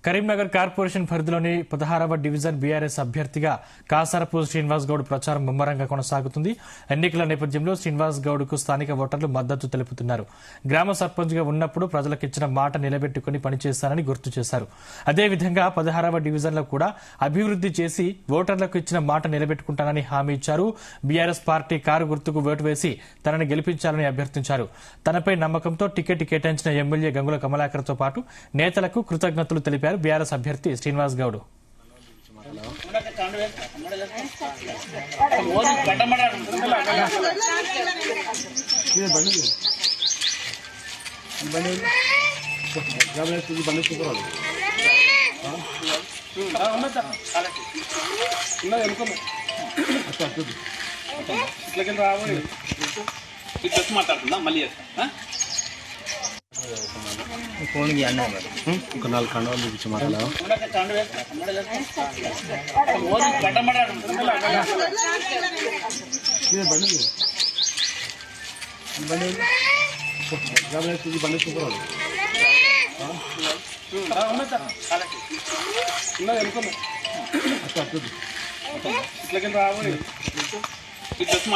Karimnagar corporation పరిధిలోని 16వ division BRS అభ్యర్థిగా కాసారపు శ్రీనివాస్ గౌడ్ ప్రచారం ముమ్మరంగా కొనసాగుతుంది. ఎన్నికల నేపథ్యంలో శ్రీనివాస్ గౌడ్ కు స్థానిక ఓటర్లు మద్దతు తెలుపుతున్నారు. గ్రామ సర్పంచ్ గా ఉన్నప్పుడు ప్రజలకిచ్చిన మాట నిలబెట్టుకుని పనిచేస్తానని గుర్తు చేశారు. అదేవిధంగా 16వ డివిజన్లో కూడా అభివృద్ది చేసి ఓటర్లకు ఇచ్చిన మాట నిలబెట్టుకుంటానని హామీ ఇచ్చారు. బీఆర్ఎస్ పార్టీ కారు గుర్తుకు ఓటు వేసి తనని గెలిపించాలని అభ్యర్థించారు. తనపై నమ్మకంతో టికెట్ కేటాయించిన ఎమ్మెల్యే గంగుల కమలాకర్ తో పాటు నేతలకు కృతజ్ఞతలు తెలిపారు బీఆర్ఎస్ అభ్యర్థి శ్రీనివాస్ గౌడ్. మాట్లాడుతుందా మళ్ళీ ఫోన్ ఒక 4 కండవాలు చూపించి మాట్లాడాలి.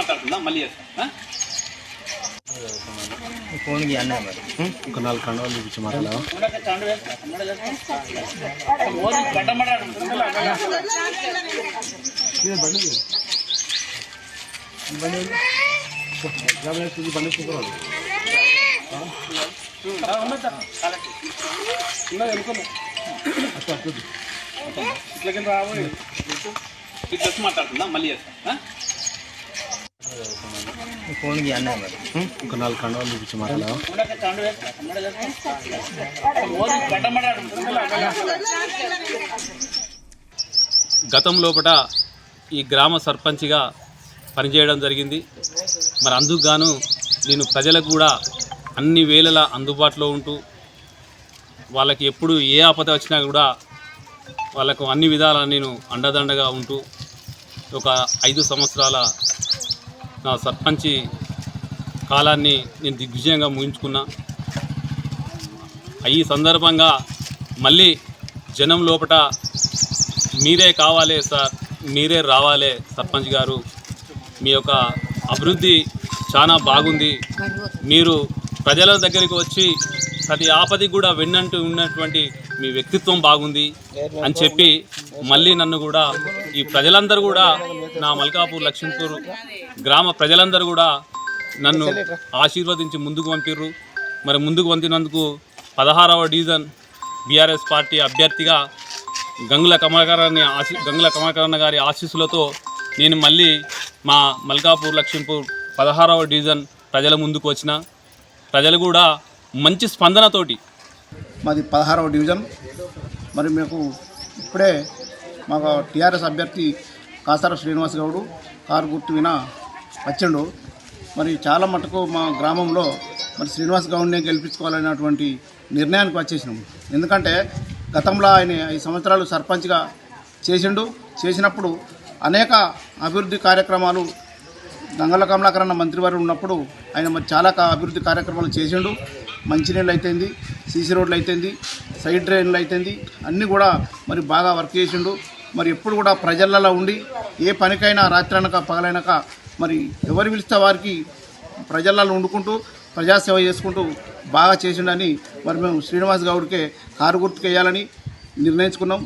మాట్లాడుతుందా మళ్ళీ ఫోన్ ఒక 4 కండవాలు చూపించి మాట్లాడాలి. మాట్లాడుతుందా మళ్ళీ ఫోన్ ఒక 4 కండవాలు చూపించి మాట్లాడాలి. గతం లోపల ఈ గ్రామ సర్పంచ్గా పనిచేయడం జరిగింది. మరి అందుకు గాను నేను ప్రజలకు కూడా అన్ని వేళలా అందుబాటులో ఉంటూ వాళ్ళకి ఎప్పుడు ఏ ఆపద వచ్చినా కూడా వాళ్ళకు అన్ని విధాలా నేను అండదండగా ఉంటూ ఒక 5 సంవత్సరాల నా సర్పంచి కాలాన్ని నేను దిగ్విజయంగా ముగించుకున్నా. ఈ సందర్భంగా మళ్ళీ జనం లోపట మీరే కావాలి సార్, మీరే రావాలి సర్పంచ్ గారు, మీ యొక్క అభివృద్ధి చాలా బాగుంది, మీరు ప్రజల దగ్గరికి వచ్చి ప్రతి ఆపది కూడా వెన్నంటూ ఉన్నటువంటి మీ వ్యక్తిత్వం బాగుంది అని చెప్పి మళ్ళీ నన్ను కూడా ఈ ప్రజలందరూ కూడా నా మల్కాపూర్ లక్ష్మీపూర్ గ్రామ ప్రజలందరూ కూడా నన్ను ఆశీర్వదించి ముందుకు పంపిర్రు. మరి ముందుకు పంపినందుకు 16వ డివిజన్ బీఆర్ఎస్ పార్టీ అభ్యర్థిగా గంగుల కమలాకర్ గారి ఆశీస్సులతో నేను మళ్ళీ మా మల్కాపూర్ లక్ష్మీపూర్ 16వ డివిజన్ ప్రజల ముందుకు వచ్చిన. ప్రజలు కూడా మంచి స్పందనతోటి మాది 16వ డివిజన్. మరి మీకు ఇప్పుడే మాకు టీఆర్ఎస్ అభ్యర్థి కాసారపు శ్రీనివాస్ గౌడ్ కారు గుర్తు విన వచ్చిండు. మరి చాలా మటుకు మా గ్రామంలో మరి శ్రీనివాస్ గౌడ్నే గెలిపించుకోవాలనేటువంటి నిర్ణయానికి వచ్చేసినాము. ఎందుకంటే గతంలో ఆయన 5 సంవత్సరాలు సర్పంచ్గా చేసినప్పుడు అనేక అభివృద్ధి కార్యక్రమాలు గంగుల కమలాకర్ మంత్రివారు ఉన్నప్పుడు ఆయన మరి చాలా అభివృద్ధి కార్యక్రమాలు చేసిండు. మంచినీళ్ళు అయితేంది, సీసీ రోడ్లు అయితేంది, సైడ్ డ్రైన్లు అయితేంది, అన్నీ కూడా మరి బాగా వర్క్ చేసిండు. మరి ఎప్పుడు కూడా ప్రజలలో ఉండి ఏ పనికైనా రాత్రి అనక పగలైనాక మరి ఎవరు పిలిస్తే వారికి ప్రజలలో వండుకుంటూ ప్రజాసేవ చేసుకుంటూ బాగా చేసిండని మరి మేము శ్రీనివాస్ గౌడ్కే కారు గుర్తుకు వేయాలని నిర్ణయించుకున్నాం.